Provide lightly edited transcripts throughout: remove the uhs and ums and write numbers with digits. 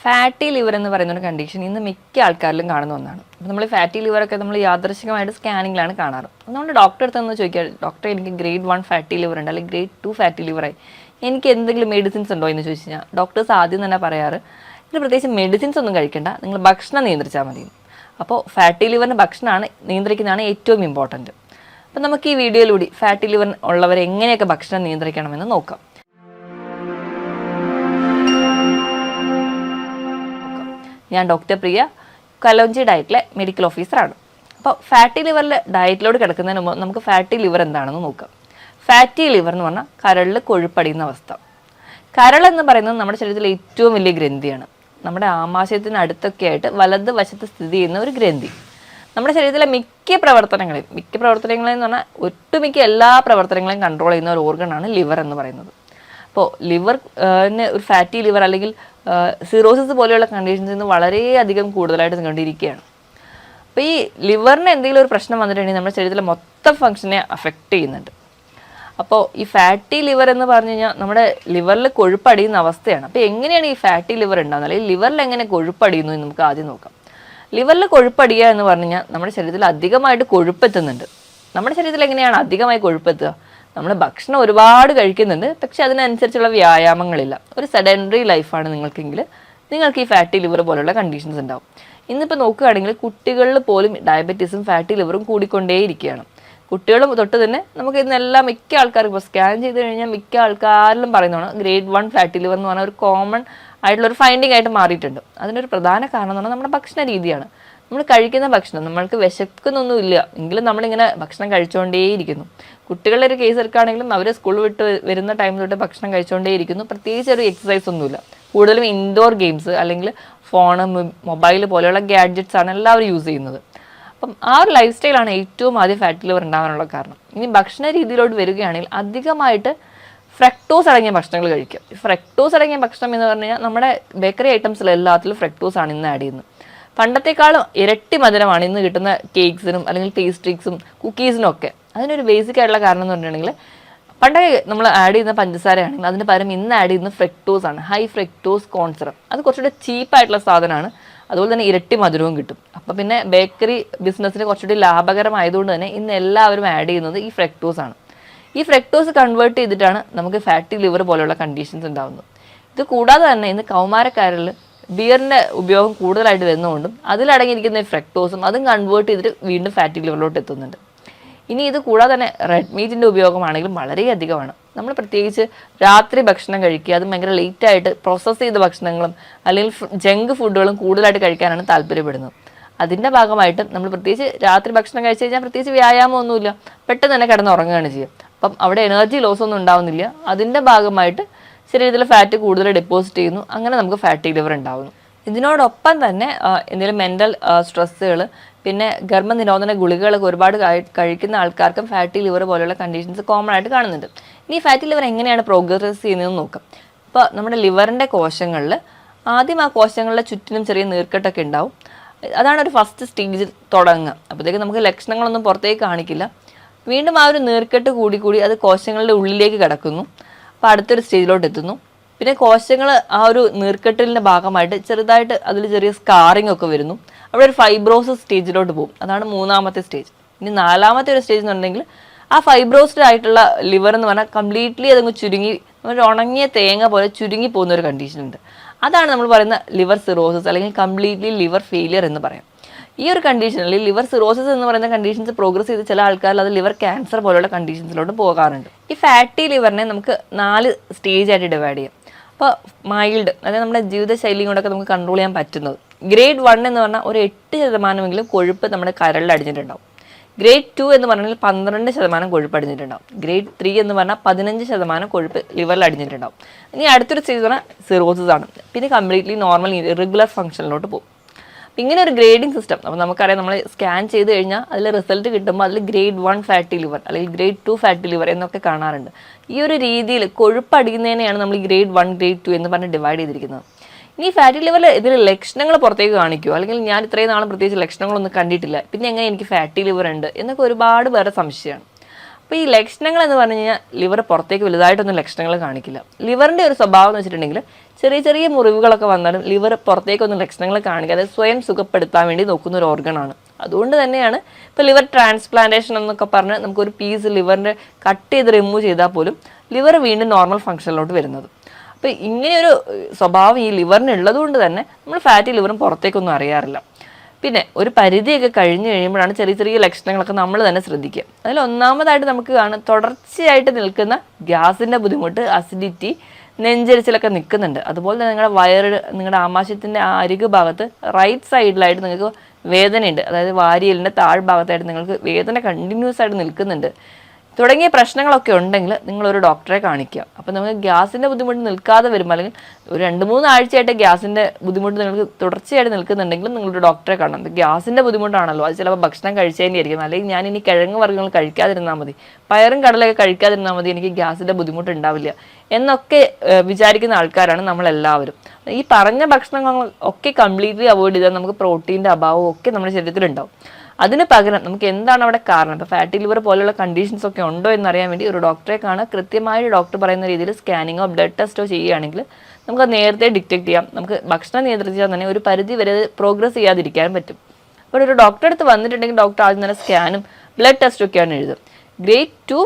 Fatty liver എന്ന് പറയുന്ന ഒരു കണ്ടീഷൻ ഇന്ന് മിക്ക ആൾക്കാരിലും കാണുന്ന ഒന്നാണ്. അപ്പോൾ നമ്മൾ ഫാറ്റി ലിവറൊക്കെ നമ്മൾ യാദൃശികമായിട്ട് സ്കാനിങ്ങിലാണ് കാണാറ്. നമ്മൾ ഡോക്ടറെ അടുത്ത് ചോദിക്കുക, ഡോക്ടറെ എനിക്ക് ഗ്രേഡ് 1 ഫാറ്റി ലിവർ ഉണ്ട്, അല്ലെങ്കിൽ ഗ്രേഡ് 2 ഫാറ്റി ലിവറായി, എനിക്ക് എന്തെങ്കിലും മെഡിസിൻസ് ഉണ്ടോ എന്ന് ചോദിച്ചു കഴിഞ്ഞാൽ ഡോക്ടേഴ്സ് ആദ്യം തന്നെ പറയാറ്, ഇതിൽ പ്രത്യേകിച്ച് മെഡിസിൻസ് ഒന്നും കഴിക്കേണ്ട, നിങ്ങൾ ഭക്ഷണം നിയന്ത്രിച്ചാൽ മതി. അപ്പോൾ ഫാറ്റി ലിവറിന് ഭക്ഷണമാണ് നിയന്ത്രിക്കുന്നതാണ് ഏറ്റവും ഇമ്പോർട്ടൻറ്റ്. അപ്പോൾ നമുക്ക് ഈ വീഡിയോയിലൂടെ ഫാറ്റി ലിവർ ഉള്ളവരെ എങ്ങനെയൊക്കെ ഭക്ഷണം നിയന്ത്രിക്കണമെന്ന് നോക്കാം. ഞാൻ ഡോക്ടർ പ്രിയ, കലോഞ്ചി ഡയറ്റിലെ മെഡിക്കൽ ഓഫീസറാണ്. അപ്പോൾ ഫാറ്റി ലിവറിൽ ഡയറ്റിലോട് കിടക്കുന്നതിന് മുമ്പ് നമുക്ക് ഫാറ്റി ലിവർ എന്താണെന്ന് നോക്കാം. ഫാറ്റി ലിവർ എന്ന് പറഞ്ഞാൽ കരളിൽ കൊഴുപ്പടിയുന്ന അവസ്ഥ. കരൾ എന്ന് പറയുന്നത് നമ്മുടെ ശരീരത്തിലെ ഏറ്റവും വലിയ ഗ്രന്ഥിയാണ്. നമ്മുടെ ആമാശയത്തിന് അടുത്തൊക്കെ ആയിട്ട് വലത് വശത്ത് സ്ഥിതി ചെയ്യുന്ന ഒരു ഗ്രന്ഥി. നമ്മുടെ ശരീരത്തിലെ മിക്ക പ്രവർത്തനങ്ങളെന്ന് പറഞ്ഞാൽ ഒട്ടുമിക്ക എല്ലാ പ്രവർത്തനങ്ങളെയും കൺട്രോൾ ചെയ്യുന്ന ഒരു ഓർഗനാണ് ലിവർ എന്ന് പറയുന്നത്. അപ്പോൾ ലിവറിന് ഒരു ഫാറ്റി ലിവർ അല്ലെങ്കിൽ സിറോസിസ് പോലെയുള്ള കണ്ടീഷൻസ് ഇന്ന് വളരെയധികം കൂടുതലായിട്ട് കണ്ടിരിക്കുകയാണ്. അപ്പോൾ ഈ ലിവറിന് എന്തെങ്കിലും ഒരു പ്രശ്നം വന്നിട്ടുണ്ടെങ്കിൽ നമ്മുടെ ശരീരത്തിലെ മൊത്തം ഫംഗ്ഷനെ അഫക്റ്റ് ചെയ്യുന്നുണ്ട്. അപ്പോൾ ഈ ഫാറ്റി ലിവർ എന്ന് പറഞ്ഞു കഴിഞ്ഞാൽ നമ്മുടെ ലിവറിൽ കൊഴുപ്പടിയുന്ന അവസ്ഥയാണ്. അപ്പോൾ എങ്ങനെയാണ് ഈ ഫാറ്റി ലിവർ ഉണ്ടാകുന്നത്, അല്ലെങ്കിൽ ലിവറിൽ എങ്ങനെ കൊഴുപ്പടിയുന്നു എന്ന് നമുക്ക് ആദ്യം നോക്കാം. ലിവറിൽ കൊഴുപ്പടിയുക എന്ന് പറഞ്ഞു കഴിഞ്ഞാൽ നമ്മുടെ ശരീരത്തിൽ അധികമായിട്ട് കൊഴുപ്പെത്തുന്നുണ്ട്. നമ്മുടെ ശരീരത്തിൽ എങ്ങനെയാണ് അധികമായി കൊഴുപ്പെത്തുക? നമ്മൾ ഭക്ഷണം ഒരുപാട് കഴിക്കുന്നുണ്ട്, പക്ഷെ അതിനനുസരിച്ചുള്ള വ്യായാമങ്ങളില്ല. ഒരു സെഡൻറ്ററി ലൈഫാണ് നിങ്ങൾക്കെങ്കിൽ നിങ്ങൾക്ക് ഈ ഫാറ്റി ലിവർ പോലുള്ള കണ്ടീഷൻസ് ഉണ്ടാവും. ഇന്നിപ്പോൾ നോക്കുകയാണെങ്കിൽ കുട്ടികളിൽ പോലും ഡയബറ്റീസും ഫാറ്റി ലിവറും കൂടിക്കൊണ്ടേയിരിക്കുകയാണ്. കുട്ടികളും തൊട്ട് തന്നെ നമുക്ക് ഇന്നെല്ലാം മിക്ക ആൾക്കാർക്കും ഇപ്പോൾ സ്കാൻ ചെയ്ത് കഴിഞ്ഞാൽ മിക്ക ആൾക്കാരിലും പറയുന്നതാണ് ഗ്രേഡ് 1 ഫാറ്റി ലിവർ എന്ന് പറഞ്ഞാൽ ഒരു കോമൺ ആയിട്ടുള്ളൊരു ഫൈൻഡിങ് ആയിട്ട് മാറിയിട്ടുണ്ട്. അതിനൊരു പ്രധാന കാരണം എന്ന് പറഞ്ഞാൽ നമ്മുടെ ഭക്ഷണ രീതിയാണ്. നമ്മൾ കഴിക്കുന്ന ഭക്ഷണം, നമ്മൾക്ക് വിശക്കുന്നൊന്നുമില്ല എങ്കിലും നമ്മളിങ്ങനെ ഭക്ഷണം കഴിച്ചുകൊണ്ടേയിരിക്കുന്നു. കുട്ടികളുടെ ഒരു കേസ് എടുക്കുകയാണെങ്കിലും അവർ സ്കൂൾ വിട്ട് വരുന്ന ടൈം തൊട്ട് ഭക്ഷണം കഴിച്ചുകൊണ്ടേയിരിക്കുന്നു. പ്രത്യേകിച്ച് ഒരു എക്സസൈസ് ഒന്നുമില്ല. കൂടുതലും ഇൻഡോർ ഗെയിംസ് അല്ലെങ്കിൽ ഫോണ്, മൊബൈൽ പോലെയുള്ള ഗാഡ്ജറ്റ്സ് ആണ് എല്ലാവരും യൂസ് ചെയ്യുന്നത്. അപ്പം ആ ഒരു ലൈഫ് സ്റ്റൈലാണ് ഏറ്റവും ആദ്യം ഫാറ്റി ലിവർ ഉണ്ടാകാനുള്ള കാരണം. ഇനി ഭക്ഷണ രീതിയിലോട്ട് വരികയാണെങ്കിൽ അധികമായിട്ട് ഫ്രക്ടോസ് അടങ്ങിയ ഭക്ഷണങ്ങൾ കഴിക്കുക. ഫ്രക്ടോസ് അടങ്ങിയ ഭക്ഷണം എന്ന് പറഞ്ഞു കഴിഞ്ഞാൽ നമ്മുടെ ബേക്കറി ഐറ്റംസിൽ എല്ലാത്തിലും ഫ്രക്ടോസ് ആണ് ഇന്ന് ആഡ് ചെയ്യുന്നത്. പണ്ടത്തെക്കാളും ഇരട്ടി മധുരമാണ് ഇന്ന് കിട്ടുന്ന കേക്ക്സിനും അല്ലെങ്കിൽ പേസ്ട്രീസും കുക്കീസിനും ഒക്കെ. അതിനൊരു ബേസിക് ആയിട്ടുള്ള കാരണം എന്ന് പറഞ്ഞിട്ടുണ്ടെങ്കിൽ പണ്ടേ നമ്മൾ ആഡ് ചെയ്യുന്ന പഞ്ചസാരയാണെങ്കിൽ അതിന് പകരം ഇന്ന് ആഡ് ചെയ്യുന്ന ഫ്രക്ടോസ് ആണ്, ഹൈ ഫ്രക്ടോസ് കോൺ സിറപ്പ്. അത് കുറച്ചുകൂടി ചീപ്പായിട്ടുള്ള സാധനമാണ്, അതുപോലെ തന്നെ ഇരട്ടി മധുരവും കിട്ടും. അപ്പോൾ പിന്നെ ബേക്കറി ബിസിനസ്സിന് കുറച്ചുകൂടി ലാഭകരമായതുകൊണ്ട് തന്നെ ഇന്ന് എല്ലാവരും ആഡ് ചെയ്യുന്നത് ഈ ഫ്രക്ടോസ് ആണ്. ഈ ഫ്രക്ടോസ് കൺവേർട്ട് ചെയ്തിട്ടാണ് നമുക്ക് ഫാറ്റി ലിവർ പോലെയുള്ള കണ്ടീഷൻസ് ഉണ്ടാകുന്നത്. ഇത് കൂടാതെ തന്നെ ഇന്ന് കൗമാരക്കാരിൽ ബിയറിൻ്റെ ഉപയോഗം കൂടുതലായിട്ട് വരുന്നതുകൊണ്ടും അതിലടങ്ങിയിരിക്കുന്ന ഫ്രക്ടോസും അതും കൺവേർട്ട് ചെയ്തിട്ട് വീണ്ടും ഫാറ്റി ലിവറിലോട്ട് എത്തുന്നുണ്ട്. ഇനി ഇത് കൂടാതെ തന്നെ റെഡ് മീറ്റിൻ്റെ ഉപയോഗമാണെങ്കിലും വളരെയധികമാണ്. നമ്മൾ പ്രത്യേകിച്ച് രാത്രി ഭക്ഷണം കഴിക്കുക, അത് ഭയങ്കര ലേറ്റായിട്ട് പ്രോസസ്സ് ചെയ്ത ഭക്ഷണങ്ങളും അല്ലെങ്കിൽ ജങ്ക് ഫുഡുകളും കൂടുതലായിട്ട് കഴിക്കാനാണ് താല്പര്യപ്പെടുന്നത്. അതിൻ്റെ ഭാഗമായിട്ട് നമ്മൾ പ്രത്യേകിച്ച് രാത്രി ഭക്ഷണം കഴിച്ച് കഴിഞ്ഞാൽ പ്രത്യേകിച്ച് വ്യായാമമൊന്നുമില്ല, പെട്ടെന്ന് തന്നെ കിടന്ന് ഉറങ്ങുകയാണ് ചെയ്യുക. അപ്പം അവിടെ എനർജി ലോസ് ഒന്നും ഉണ്ടാവുന്നില്ല. അതിൻ്റെ ഭാഗമായിട്ട് ശരീരത്തിൽ ഫാറ്റ് കൂടുതൽ ഡെപ്പോസിറ്റ് ചെയ്യുന്നു. അങ്ങനെ നമുക്ക് ഫാറ്റി ലിവർ ഉണ്ടാവുന്നു. ഇതിനോടൊപ്പം തന്നെ എന്തെങ്കിലും മെൻ്റൽ സ്ട്രെസ്സുകൾ, പിന്നെ ഗർഭനിരോധന ഗുളികകളൊക്കെ ഒരുപാട് കഴിക്കുന്ന ആൾക്കാർക്കും ഫാറ്റി ലിവർ പോലെയുള്ള കണ്ടീഷൻസ് കോമൺ ആയിട്ട് കാണുന്നുണ്ട്. ഇനി ഫാറ്റി ലിവർ എങ്ങനെയാണ് പ്രോഗ്രസ് ചെയ്യുന്നതെന്ന് നോക്കാം. ഇപ്പോൾ നമ്മുടെ ലിവറിൻ്റെ കോശങ്ങളിൽ ആദ്യം ആ കോശങ്ങളുടെ ചുറ്റിനും ചെറിയ നീർക്കെട്ടൊക്കെ ഉണ്ടാവും. അതാണ് ഒരു ഫസ്റ്റ് സ്റ്റേജിൽ തുടങ്ങുക. അപ്പോഴത്തേക്ക് നമുക്ക് ലക്ഷണങ്ങളൊന്നും പുറത്തേക്ക് കാണിക്കില്ല. വീണ്ടും ആ ഒരു നീർക്കെട്ട് കൂടി അത് കോശങ്ങളുടെ ഉള്ളിലേക്ക് കിടക്കുന്നു. അപ്പോൾ അടുത്തൊരു സ്റ്റേജിലോട്ട് എത്തുന്നു. പിന്നെ കോശങ്ങൾ ആ ഒരു നീർക്കെട്ടലിൻ്റെ ഭാഗമായിട്ട് ചെറുതായിട്ട് അതിൽ ചെറിയ സ്കാറിങ് ഒക്കെ വരുന്നു. അവിടെ ഒരു ഫൈബ്രോസിസ് സ്റ്റേജിലോട്ട് പോകും. അതാണ് മൂന്നാമത്തെ സ്റ്റേജ്. ഇനി നാലാമത്തെ ഒരു സ്റ്റേജ് എന്നുണ്ടെങ്കിൽ ആ ഫൈബ്രോസ്ഡ് ആയിട്ടുള്ള ലിവർ എന്ന് പറഞ്ഞാൽ കംപ്ലീറ്റ്ലി അതങ്ങ് ചുരുങ്ങി ഒരു ഉണങ്ങിയ തേങ്ങ പോലെ ചുരുങ്ങി പോകുന്ന ഒരു കണ്ടീഷൻ ഉണ്ട്. അതാണ് നമ്മൾ പറയുന്ന ലിവർ സിറോസിസ് അല്ലെങ്കിൽ കംപ്ലീറ്റ്ലി ലിവർ ഫെയിലിയർ എന്ന് പറയാം. ഈ ഒരു കണ്ടീഷനിൽ ലിവർ സിറോസിസ് എന്ന് പറയുന്ന കണ്ടീഷൻസ് പ്രോഗ്രസ് ചെയ്ത് ചില ആൾക്കാരിൽ അത് ലിവർ ക്യാൻസർ പോലുള്ള കണ്ടീഷൻസിലോട്ട് പോകാറുണ്ട്. ഈ ഫാറ്റി ലിവറിനെ നമുക്ക് 4 സ്റ്റേജ് ആയിട്ട് ഡിവൈഡ് ചെയ്യാം. അപ്പോൾ മൈൽഡ്, അതായത് നമ്മുടെ ജീവിതശൈലിയും കൊണ്ടൊക്കെ നമുക്ക് കൺട്രോൾ ചെയ്യാൻ പറ്റുന്നത്. ഗ്രേഡ് 1 എന്ന് പറഞ്ഞാൽ ഒരു 8% കൊഴുപ്പ് നമ്മുടെ കരളിൽ അടിഞ്ഞിട്ടുണ്ടാവും. ഗ്രേഡ് 2 എന്ന് പറഞ്ഞാൽ 12% കൊഴുപ്പ് അടിഞ്ഞിട്ടുണ്ടാവും. ഗ്രേഡ് 3 എന്ന് പറഞ്ഞാൽ 15% കൊഴുപ്പ് ലിവറിൽ അടിഞ്ഞിട്ടുണ്ടാവും. ഇനി അടുത്തൊരു സ്റ്റേജ് പറഞ്ഞാൽ സിറോസിസ് ആണ്. പിന്നെ കംപ്ലീറ്റ്ലി നോർമൽ ഇറഗുലർ ഫംഗ്ഷനിലോട്ട് പോകും. ഇങ്ങനെ ഒരു ഗ്രേഡിംഗ് സിസ്റ്റം, അപ്പോൾ നമുക്കറിയാം, നമ്മൾ സ്കാൻ ചെയ്ത് കഴിഞ്ഞാൽ അതിൽ റിസൾട്ട് കിട്ടുമ്പോൾ അതിൽ ഗ്രേഡ് 1 ഫാറ്റി ലിവർ അല്ലെങ്കിൽ ഗ്രേഡ് 2 ഫാറ്റി ലിവർ എന്നൊക്കെ കാണാറുണ്ട്. ഈ ഒരു രീതിയിൽ കൊഴുപ്പടിക്കുന്നതിനെയാണ് നമ്മൾ ഗ്രേഡ് 1 ഗ്രേഡ് 2 എന്ന് പറഞ്ഞ് ഡിവൈഡ് ചെയ്തിരിക്കുന്നത്. ഇനി ഫാറ്റി ലിവറിൽ ഇതിൽ ലക്ഷണങ്ങൾ പുറത്തേക്ക് കാണിക്കുമോ, അല്ലെങ്കിൽ ഞാൻ ഇത്രയും നാളും പ്രത്യേകിച്ച് ലക്ഷണങ്ങളൊന്നും കണ്ടിട്ടില്ല, പിന്നെ എങ്ങനെ എനിക്ക് ഫാറ്റി ലിവർ ഉണ്ട് എന്നൊക്കെ ഒരുപാട് പേരുടെ സംശയമാണ്. അപ്പോൾ ഈ ലക്ഷണങ്ങൾ എന്ന് പറഞ്ഞു കഴിഞ്ഞാൽ ലിവർ പുറത്തേക്ക് വലുതായിട്ടൊന്നും ലക്ഷണങ്ങൾ കാണിക്കില്ല. ലിവറിൻ്റെ ഒരു സ്വഭാവം എന്ന് വെച്ചിട്ടുണ്ടെങ്കിൽ ചെറിയ ചെറിയ മുറിവുകളൊക്കെ വന്നാലും ലിവർ പുറത്തേക്കൊന്നും ലക്ഷണങ്ങൾ കാണിക്കാതെ സ്വയം സുഖപ്പെടുത്താൻ വേണ്ടി നോക്കുന്ന ഒരു ഓർഗനാണ്. അതുകൊണ്ട് തന്നെയാണ് ഇപ്പോൾ ലിവർ ട്രാൻസ്പ്ലാന്റേഷൻ എന്നൊക്കെ പറഞ്ഞ് നമുക്കൊരു പീസ് ലിവറിൻ്റെ കട്ട് ചെയ്ത് റിമൂവ് ചെയ്താൽ പോലും ലിവർ വീണ്ടും നോർമൽ ഫംഗ്ഷനിലോട്ട് വരുന്നത്. അപ്പോൾ ഇങ്ങനെയൊരു സ്വഭാവം ഈ ലിവറിന് ഉള്ളതുകൊണ്ട് തന്നെ നമ്മൾ ഫാറ്റി ലിവറും പുറത്തേക്കൊന്നും അറിയാറില്ല. പിന്നെ ഒരു പരിധിയൊക്കെ കഴിഞ്ഞ് കഴിയുമ്പോഴാണ് ചെറിയ ചെറിയ ലക്ഷണങ്ങളൊക്കെ നമ്മൾ തന്നെ ശ്രദ്ധിക്കുക. അതിൽ ഒന്നാമതായിട്ട് നമുക്ക് കാണാം തുടർച്ചയായിട്ട് നിൽക്കുന്ന ഗ്യാസിൻ്റെ ബുദ്ധിമുട്ട്, അസിഡിറ്റി, നെഞ്ചരിച്ചിലൊക്കെ നിൽക്കുന്നുണ്ട്. അതുപോലെ തന്നെ നിങ്ങളുടെ വയറ്, നിങ്ങളുടെ ആമാശയത്തിൻ്റെ ആ അരികു ഭാഗത്ത് റൈറ്റ് സൈഡിലായിട്ട് നിങ്ങൾക്ക് വേദനയുണ്ട്. അതായത് വാരിയലിൻ്റെ താഴ്ഭാഗത്തായിട്ട് നിങ്ങൾക്ക് വേദന കണ്ടിന്യൂസ് ആയിട്ട് നിൽക്കുന്നുണ്ട്. തുടങ്ങിയ പ്രശ്നങ്ങളൊക്കെ ഉണ്ടെങ്കിൽ നിങ്ങളൊരു ഡോക്ടറെ കാണിക്കുക. അപ്പോൾ നമുക്ക് ഗ്യാസിൻ്റെ ബുദ്ധിമുട്ട് നിൽക്കാതെ വരുമ്പോൾ അല്ലെങ്കിൽ ഒരു 2-3 ആഴ്ചയായിട്ട് ഗ്യാസിൻ്റെ ബുദ്ധിമുട്ട് നിങ്ങൾക്ക് തുടർച്ചയായിട്ട് നിൽക്കുന്നുണ്ടെങ്കിലും നിങ്ങളൊരു ഡോക്ടറെ കാണണം. ഗ്യാസിൻ്റെ ബുദ്ധിമുട്ടാണല്ലോ, അത് ചിലപ്പോൾ ഭക്ഷണം കഴിച്ചതിൻ്റെ ആയിരിക്കും, അല്ലെങ്കിൽ ഞാൻ ഇനി കിഴങ്ങ് വർഗ്ഗങ്ങൾ കഴിക്കാതിരുന്നാൽ മതി, പയറും കടലൊക്കെ കഴിക്കാതിരുന്നാൽ മതി, എനിക്ക് ഗ്യാസിൻ്റെ ബുദ്ധിമുട്ട് ഉണ്ടാവില്ല എന്നൊക്കെ വിചാരിക്കുന്ന ആൾക്കാരാണ് നമ്മളെല്ലാവരും. ഈ പറഞ്ഞ ഭക്ഷണങ്ങൾ ഒക്കെ കംപ്ലീറ്റ്ലി അവോയ്ഡ് ചെയ്താൽ നമുക്ക് പ്രോട്ടീൻ്റെ അഭാവവും ഒക്കെ നമ്മുടെ ശരീരത്തിലുണ്ടാവും. അതിന് പകരം നമുക്ക് എന്താണ് അവിടെ കാരണം, ഇപ്പോൾ ഫാറ്റി ലിവർ പോലെയുള്ള കണ്ടീഷൻസ് ഒക്കെ ഉണ്ടോ എന്നറിയാൻ വേണ്ടി ഒരു ഡോക്ടറെ കാണുക. കൃത്യമായി ഡോക്ടർ പറയുന്ന രീതിയിൽ സ്കാനിങ്ങോ ബ്ലഡ് ടെസ്റ്റോ ചെയ്യുകയാണെങ്കിൽ നമുക്ക് നേരത്തെ ഡിറ്റക്ട് ചെയ്യാം. നമുക്ക് ഭക്ഷണം നിയന്ത്രിച്ചാൽ തന്നെ ഒരു പരിധി വരെ പ്രോഗ്രസ് ചെയ്യാതിരിക്കാൻ പറ്റും. അപ്പോൾ ഒരു ഡോക്ടറെ അടുത്ത് വന്നിട്ടുണ്ടെങ്കിൽ ഡോക്ടർ ആദ്യം തന്നെ സ്കാനും ബ്ലഡ് ടെസ്റ്റും ഒക്കെയാണ് എഴുതും. ഗ്രേഡ് 2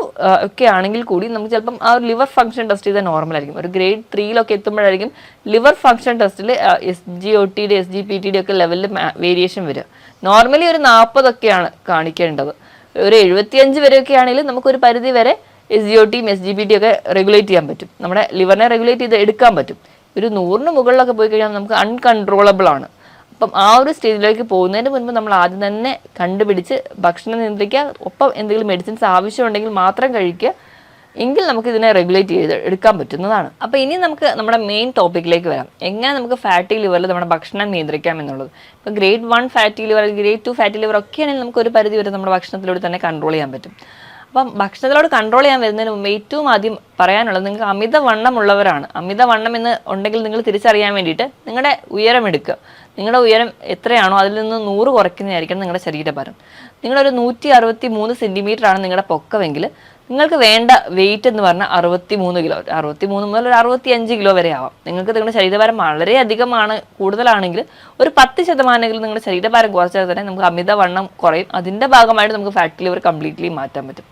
ഒക്കെ ആണെങ്കിൽ കൂടി നമുക്ക് ചിലപ്പം ആ ഒരു ലിവർ ഫംഗ്ഷൻ ടെസ്റ്റ് ചെയ്താൽ നോർമൽ ആയിരിക്കും. ഒരു ഗ്രേഡ് 3 എത്തുമ്പോഴായിരിക്കും ലിവർ ഫംഗ്ഷൻ ടെസ്റ്റിൽ SGOT-യുടെ SGPT-യുടെ ഒക്കെ ലെവലിൽ വേരിയേഷൻ വരിക. നോർമലി ഒരു 40 ഒക്കെയാണ് കാണിക്കേണ്ടത്. ഒരു 75 വരെയൊക്കെ ആണെങ്കിൽ നമുക്കൊരു പരിധി വരെ SGOT-യും SGPT-യും ഒക്കെ റെഗുലേറ്റ് ചെയ്യാൻ പറ്റും, നമ്മുടെ ലിവറിനെ റെഗുലേറ്റ് ചെയ്ത് എടുക്കാൻ പറ്റും. ഒരു 100-ന് മുകളിലൊക്കെ പോയി കഴിഞ്ഞാൽ നമുക്ക് അൺകൺട്രോളബിൾ ആണ്. അപ്പം ആ ഒരു സ്റ്റേജിലേക്ക് പോകുന്നതിന് മുൻപ് നമ്മൾ ആദ്യം തന്നെ കണ്ടുപിടിച്ച് ഭക്ഷണം നിയന്ത്രിക്കുക, ഒപ്പം എന്തെങ്കിലും മെഡിസിൻസ് ആവശ്യമുണ്ടെങ്കിൽ മാത്രം കഴിക്കുക, എങ്കിൽ നമുക്ക് ഇതിനെ റെഗുലേറ്റ് ചെയ്ത് എടുക്കാൻ പറ്റുന്നതാണ്. അപ്പോൾ ഇനി നമുക്ക് നമ്മുടെ മെയിൻ ടോപ്പിക്കിലേക്ക് വരാം. എങ്ങനെ നമുക്ക് ഫാറ്റി ലിവറിൽ നമ്മുടെ ഭക്ഷണം നിയന്ത്രിക്കാം എന്നുള്ളത്. ഇപ്പോൾ grade 1 fatty liver, grade 2 fatty liver ഒക്കെയാണെങ്കിൽ നമുക്ക് ഒരു പരിധി വരെ നമ്മുടെ ഭക്ഷണത്തിലൂടെ തന്നെ കൺട്രോൾ ചെയ്യാൻ പറ്റും. അപ്പം ഭക്ഷണത്തിലോട് കൺട്രോൾ ചെയ്യാൻ വരുന്നതിന് മുമ്പ് ഏറ്റവും ആദ്യം പറയാനുള്ളത്, നിങ്ങൾക്ക് അമിതവണ്ണമുള്ളവരാണ്. അമിതവണ്ണം എന്ന് ഉണ്ടെങ്കിൽ നിങ്ങൾ തിരിച്ചറിയാൻ വേണ്ടിയിട്ട് നിങ്ങളുടെ ഉയരം എടുക്കുക. നിങ്ങളുടെ ഉയരം എത്രയാണോ അതിൽ നിന്ന് 100 കുറയ്ക്കുന്നതായിരിക്കണം നിങ്ങളുടെ ശരീരഭാരം. നിങ്ങളൊരു 163 സെൻറ്റിമീറ്റർ ആണ് നിങ്ങളുടെ പൊക്കമെങ്കിൽ നിങ്ങൾക്ക് വേണ്ട വെയിറ്റ് എന്ന് പറഞ്ഞാൽ 63 കിലോ. 63 മുതൽ ഒരു 65 കിലോ വരെ ആവാം. നിങ്ങൾക്ക് നിങ്ങളുടെ ശരീരഭാരം വളരെ അധികമാണ്, കൂടുതലാണെങ്കിൽ ഒരു 10% നിങ്ങളുടെ ശരീരഭാരം കുറച്ചാൽ തന്നെ നമുക്ക് അമിതവണ്ണം കുറയും. അതിൻ്റെ ഭാഗമായിട്ട് നമുക്ക് ഫാറ്റി ലിവർ കംപ്ലീറ്റ്ലി മാറ്റാൻ പറ്റും.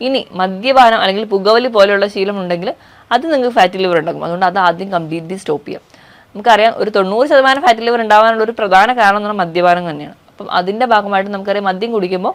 ഇനി മദ്യപാനം അല്ലെങ്കിൽ പുകവലി പോലെയുള്ള ശീലം ഉണ്ടെങ്കിൽ അത് നിങ്ങൾക്ക് ഫാറ്റി ലിവർ ഉണ്ടാക്കും. അതുകൊണ്ട് അത് ആദ്യം കംപ്ലീറ്റ്ലി സ്റ്റോപ്പ് ചെയ്യാം. നമുക്കറിയാം ഒരു 90% ഫാറ്റി ലിവർ ഉണ്ടാകാനുള്ള ഒരു പ്രധാന കാരണം എന്ന് പറഞ്ഞാൽ മദ്യപാനം തന്നെയാണ്. അപ്പം അതിൻ്റെ ഭാഗമായിട്ട് നമുക്കറിയാം മദ്യം കുടിക്കുമ്പോൾ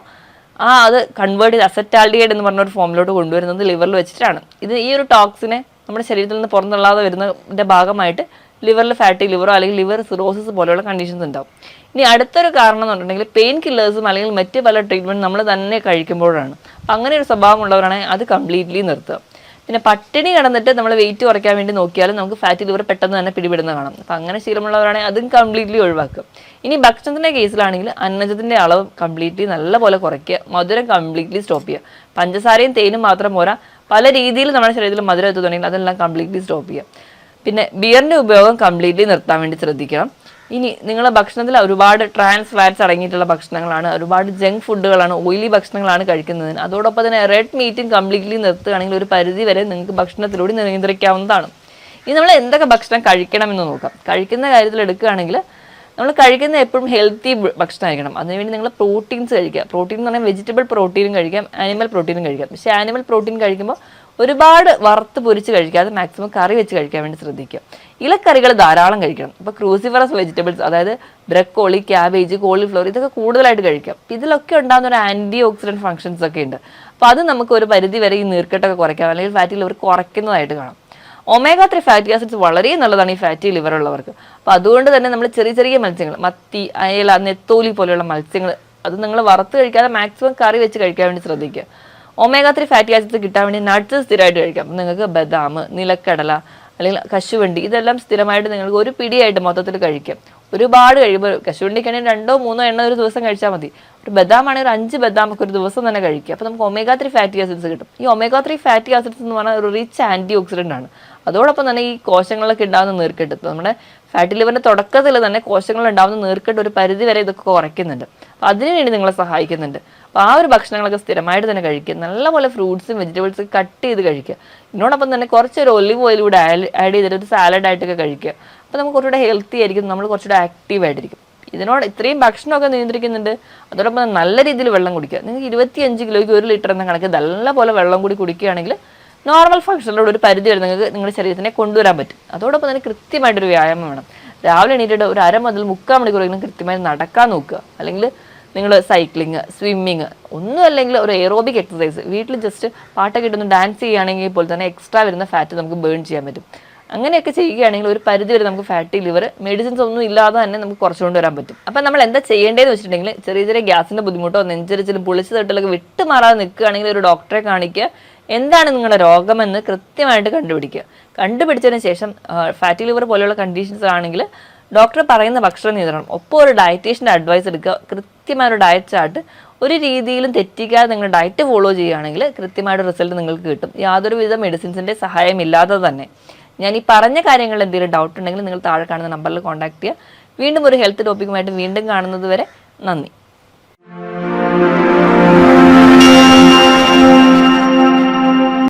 അത് കൺവേർട്ട് ചെയ്ത് അസറ്റാൽഡിഹൈഡ് എന്ന് പറഞ്ഞ ഒരു ഫോമിലോട്ട് കൊണ്ടുവരുന്നത് ലിവറിൽ വെച്ചിട്ടാണ്. ഈ ഒരു ടോക്സിനെ നമ്മുടെ ശരീരത്തിൽ നിന്ന് പുറന്തള്ളാതെ വരുന്നതിൻ്റെ ഭാഗമായിട്ട് ലിവറിൽ ഫാറ്റി ലിവറോ അല്ലെങ്കിൽ ലിവർ സിറോസിസ് പോലെയുള്ള കണ്ടീഷൻസ് ഉണ്ടാവും. ഇനി അടുത്തൊരു കാരണം എന്ന് പറഞ്ഞിട്ടുണ്ടെങ്കിൽ പെയിൻ കില്ലേഴ്സും അല്ലെങ്കിൽ മറ്റ് പല ട്രീറ്റ്മെൻറ്റ് നമ്മൾ തന്നെ കഴിക്കുമ്പോഴാണ്. അപ്പം അങ്ങനെ ഒരു സ്വഭാവം ഉള്ളവരാണെങ്കിൽ അത് കംപ്ലീറ്റ്ലി നിർത്തുക. പിന്നെ പട്ടിണി കിടന്നിട്ട് നമ്മൾ വെയിറ്റ് കുറയ്ക്കാൻ വേണ്ടി നോക്കിയാലും നമുക്ക് ഫാറ്റി ലിവർ പെട്ടെന്ന് തന്നെ പിടിപെടുന്ന കാണാം. അപ്പം അങ്ങനെ ശീലമുള്ളവരാണെങ്കിൽ അതും കംപ്ലീറ്റ്ലി ഒഴിവാക്കുക. ഇനി ഭക്ഷണത്തിൻ്റെ കേസിലാണെങ്കിൽ അന്നജത്തിൻ്റെ അളവ് കംപ്ലീറ്റ്ലി നല്ലപോലെ കുറയ്ക്കുക, മധുരം കംപ്ലീറ്റ്ലി സ്റ്റോപ്പ് ചെയ്യുക. പഞ്ചസാരയും തേനും മാത്രം പോരാ, പല രീതിയിൽ നമ്മുടെ ശരീരത്തിൽ മധുരം എത്തുന്നുണ്ടെങ്കിൽ അതെല്ലാം കംപ്ലീറ്റ്ലി സ്റ്റോപ്പ് ചെയ്യുക. പിന്നെ ബിയറിൻ്റെ ഉപയോഗം കംപ്ലീറ്റ്ലി നിർത്താൻ വേണ്ടി ശ്രദ്ധിക്കണം. ഇനി നിങ്ങളുടെ ഭക്ഷണത്തിൽ ഒരുപാട് ട്രാൻസ് ഫാറ്റ്സ് അടങ്ങിയിട്ടുള്ള ഭക്ഷണങ്ങളാണ്, ഒരുപാട് ജങ്ക് ഫുഡുകളാണ്, ഓയിലി ഭക്ഷണങ്ങളാണ് കഴിക്കുന്നതിന്. അതോടൊപ്പം തന്നെ റെഡ് മീറ്റും കംപ്ലീറ്റ്ലി നിർത്തുകയാണെങ്കിൽ ഒരു പരിധി വരെ നിങ്ങൾക്ക് ഭക്ഷണത്തിലൂടെ നിയന്ത്രിക്കാവുന്നതാണ്. ഇനി നമ്മൾ എന്തൊക്കെ ഭക്ഷണം കഴിക്കണമെന്ന് നോക്കാം. കഴിക്കുന്ന കാര്യത്തിൽ എടുക്കുകയാണെങ്കിൽ നമ്മൾ കഴിക്കുന്ന എപ്പോഴും ഹെൽത്തി ഭക്ഷണമായിരിക്കണം. അതിനുവേണ്ടി നിങ്ങൾ പ്രോട്ടീൻസ് കഴിക്കുക. പ്രോട്ടീൻ എന്ന് പറഞ്ഞാൽ വെജിറ്റബിൾ പ്രോട്ടീനും കഴിക്കാം, ആനിമൽ പ്രോട്ടീനും കഴിക്കാം. പക്ഷേ ആനിമൽ പ്രോട്ടീൻ കഴിക്കുമ്പോൾ ഒരുപാട് വറുത്ത് പൊരിച്ച് കഴിക്കാതെ മാക്സിമം കറി വെച്ച് കഴിക്കാൻ വേണ്ടി ശ്രദ്ധിക്കുക. ഇലക്കറികൾ ധാരാളം കഴിക്കണം. ഇപ്പോൾ ക്രൂസിഫറസ് വെജിറ്റബിൾസ്, അതായത് ബ്രക്കോളി, ക്യാബേജ്, കോളിഫ്ലവർ, ഇതൊക്കെ കൂടുതലായിട്ട് കഴിക്കാം. ഇതിലൊക്കെ ഉണ്ടാകുന്ന ഒരു ആൻറ്റി ഓക്സിഡൻറ്റ് ഫംഗ്ഷൻസ് ഒക്കെ ഉണ്ട്. അപ്പോൾ അത് നമുക്ക് ഒരു പരിധി വരെ ഈ നീർക്കെട്ടൊക്കെ കുറയ്ക്കാം, അല്ലെങ്കിൽ ഫാറ്റി ലിവർ കുറയ്ക്കുന്നതായിട്ട് കാണാം. ഒമേഗ 3 ഫാറ്റി ആസിഡ്സ് വളരെ നല്ലതാണ് ഈ ഫാറ്റി ലിവർ ഉള്ളവർക്ക്. അപ്പോൾ അതുകൊണ്ട് തന്നെ നമ്മൾ ചെറിയ ചെറിയ മത്സ്യങ്ങൾ, മത്തി, അയല, നെത്തോലി പോലെയുള്ള മത്സ്യങ്ങൾ, അത് നിങ്ങൾ വറുത്ത് കഴിക്കാതെ മാക്സിമം കറി വെച്ച് കഴിക്കാൻ വേണ്ടി ശ്രദ്ധിക്കുക. ഒമേഗ 3 ഫാറ്റി ആസിഡ്സ് കിട്ടാൻ വേണ്ടി നട്ട്സ് സ്ഥിരമായിട്ട് കഴിക്കാം. നിങ്ങൾക്ക് ബദാം, നിലക്കടല അല്ലെങ്കിൽ കശുവണ്ടി, ഇതെല്ലാം സ്ഥിരമായിട്ട് നിങ്ങൾക്ക് ഒരു പിടിയായിട്ട് മൊത്തത്തിൽ കഴിക്കാം. ഒരുപാട് കഴിയുമ്പോൾ കശുവണ്ടിക്കാണെങ്കിൽ 2-3 എണ്ണ ഒരു ദിവസം കഴിച്ചാൽ മതി. ഒരു ബദാം ആണെങ്കിൽ ഒരു 5 ബദാമൊക്കെ ഒരു ദിവസം തന്നെ കഴിക്കുക. അപ്പോൾ നമുക്ക് ഒമേഗ 3 ഫാറ്റി ആസിഡ്സ് കിട്ടും. ഈ ഒമേഗ 3 ഫാറ്റി ആസിഡ്സ് എന്ന് പറഞ്ഞാൽ ഒരു റിച്ച് ആൻറ്റി ഓക്സിഡൻ്റ് ആണ്. അതോടൊപ്പം തന്നെ ഈ കോശങ്ങളിലൊക്കെ ഉണ്ടാകുന്ന നീർക്കെട്ട്, നമ്മുടെ ഫാറ്റി ലിവറിൻ്റെ തുടക്കത്തിൽ തന്നെ കോശങ്ങൾ ഉണ്ടാകുന്ന നീർക്കെട്ട് ഒരു പരിധി വരെ ഇതൊക്കെ കുറയ്ക്കുന്നുണ്ട്. അപ്പോൾ അതിനു വേണ്ടി നിങ്ങളെ സഹായിക്കുന്നുണ്ട്. അപ്പോൾ ആ ഒരു ഭക്ഷണങ്ങളൊക്കെ സ്ഥിരമായിട്ട് തന്നെ കഴിക്കുക. നല്ലപോലെ ഫ്രൂട്ട്സും വെജിറ്റബിൾസും കട്ട് ചെയ്ത് കഴിക്കുക. ഇതിനോടൊപ്പം തന്നെ കുറച്ചൊരു ഒലിവ് ഓയിൽ കൂടെ ആഡ് ചെയ്തിട്ട് ഒരു സാലഡായിട്ടൊക്കെ കഴിക്കുക. അപ്പോൾ നമുക്ക് കുറച്ചുകൂടെ ഹെൽത്തി ആയിരിക്കും, നമ്മൾ കുറച്ചുകൂടെ ആക്റ്റീവ് ആയിട്ടിരിക്കും. ഇതിനോട് ഇത്രയും ഭക്ഷണമൊക്കെ നിയന്ത്രിക്കുന്നുണ്ട്. അതോടൊപ്പം നല്ല രീതിയിൽ വെള്ളം കുടിക്കുക. നിങ്ങൾക്ക് 25 കിലോയ്ക്ക് 1 ലിറ്റർ എന്ന കണക്ക് നല്ലപോലെ വെള്ളം കൂടി കുടിക്കുകയാണെങ്കിൽ നോർമൽ ഫംഗ്ഷനിലൂടെ ഒരു പരിധി വരെ നിങ്ങൾക്ക് നിങ്ങളുടെ ശരീരത്തിനെ കൊണ്ടുവരാൻ പറ്റും. അതോടൊപ്പം തന്നെ കൃത്യമായിട്ടൊരു വ്യായാമം വേണം. രാവിലെ എണീറ്റിട്ട് ഒരു 1/2 മുതൽ 3/4 മണിക്കൂറെങ്കിലും കൃത്യമായി നടക്കാൻ നോക്കുക. അല്ലെങ്കിൽ നിങ്ങൾ സൈക്ലിങ്, സ്വിമ്മിങ്, ഒന്നും അല്ലെങ്കിൽ ഒരു എയറോബിക് എക്സസൈസ് വീട്ടിൽ ജസ്റ്റ് പാട്ടൊക്കെ ഇട്ടൊന്ന് ഡാൻസ് ചെയ്യുകയാണെങ്കിൽ ഇപ്പോൾ തന്നെ എക്സ്ട്രാ വരുന്ന ഫാറ്റ് നമുക്ക് ബേൺ ചെയ്യാൻ പറ്റും. അങ്ങനെയൊക്കെ ചെയ്യുകയാണെങ്കിൽ ഒരു പരിധി വരെ നമുക്ക് ഫാറ്റി ലിവർ മെഡിസിൻസ് ഒന്നും ഇല്ലാതെ തന്നെ നമുക്ക് കുറച്ചുകൊണ്ട് വരാൻ പറ്റും. അപ്പം നമ്മൾ എന്താ ചെയ്യേണ്ടതെന്ന് വെച്ചിട്ടുണ്ടെങ്കിൽ ചെറിയ ചെറിയ ഗ്യാസിൻ്റെ ബുദ്ധിമുട്ടോ നെഞ്ചരിച്ചിലും പുളിച്ച് തട്ടലൊക്കെ വിട്ടുമാറാതെ നിൽക്കുകയാണെങ്കിൽ ഒരു ഡോക്ടറെ കാണിക്കുക. എന്താണ് നിങ്ങളുടെ രോഗമെന്ന് കൃത്യമായിട്ട് കണ്ടുപിടിക്കുക. കണ്ടുപിടിച്ചതിന് ശേഷം ഫാറ്റി ലിവർ പോലെയുള്ള കണ്ടീഷൻസ് ആണെങ്കിൽ ഡോക്ടർ പറയുന്ന ഭക്ഷണ നിയന്ത്രണം, ഒപ്പം ഒരു ഡയറ്റീഷ്യൻ്റെ അഡ്വൈസ് എടുക്കുക. കൃത്യമായ ഒരു ഡയറ്റ് ചാർട്ട് ഒരു രീതിയിലും തെറ്റിക്കാതെ നിങ്ങൾ ഡയറ്റ് ഫോളോ ചെയ്യുകയാണെങ്കിൽ കൃത്യമായിട്ട് റിസൾട്ട് നിങ്ങൾക്ക് കിട്ടും, യാതൊരുവിധ മെഡിസിൻസിൻ്റെ സഹായം ഇല്ലാതെ തന്നെ. ഞാൻ ഈ പറഞ്ഞ കാര്യങ്ങളിൽ എന്തെങ്കിലും ഡൗട്ട് ഉണ്ടെങ്കിൽ നിങ്ങൾ താഴെ കാണുന്ന നമ്പറിൽ കോൺടാക്ട് ചെയ്യുക. വീണ്ടും ഒരു ഹെൽത്ത് ടോപ്പിക്കുമായിട്ട് വീണ്ടും കാണുന്നത് വരെ നന്ദി.